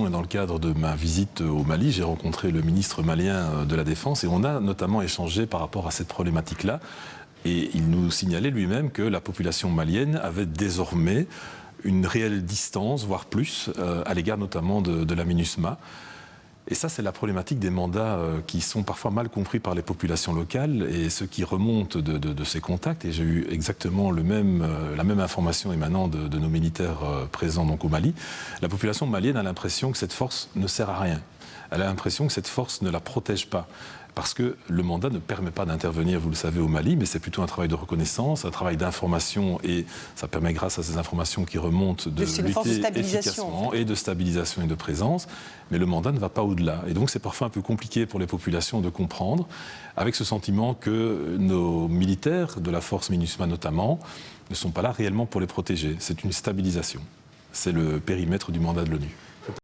et dans le cadre de ma visite au Mali, j'ai rencontré le ministre malien de la Défense et on a notamment échangé par rapport à cette problématique-là. Et il nous signalait lui-même que la population malienne avait désormais une réelle distance, voire plus, à l'égard notamment de la MINUSMA. Et ça, c'est la problématique des mandats qui sont parfois mal compris par les populations locales et ceux qui remontent de ces contacts. Et j'ai eu exactement la même information émanant de nos militaires présents donc, au Mali. La population malienne a l'impression que cette force ne sert à rien. Elle a l'impression que cette force ne la protège pas. Parce que le mandat ne permet pas d'intervenir, vous le savez, au Mali, mais c'est plutôt un travail de reconnaissance, un travail d'information, et ça permet, grâce à ces informations qui remontent, de lutter efficacement et de stabilisation et de présence. Mais le mandat ne va pas au-delà. Et donc c'est parfois un peu compliqué pour les populations de comprendre, avec ce sentiment que nos militaires, de la force MINUSMA notamment, ne sont pas là réellement pour les protéger. C'est une stabilisation. C'est le périmètre du mandat de l'ONU.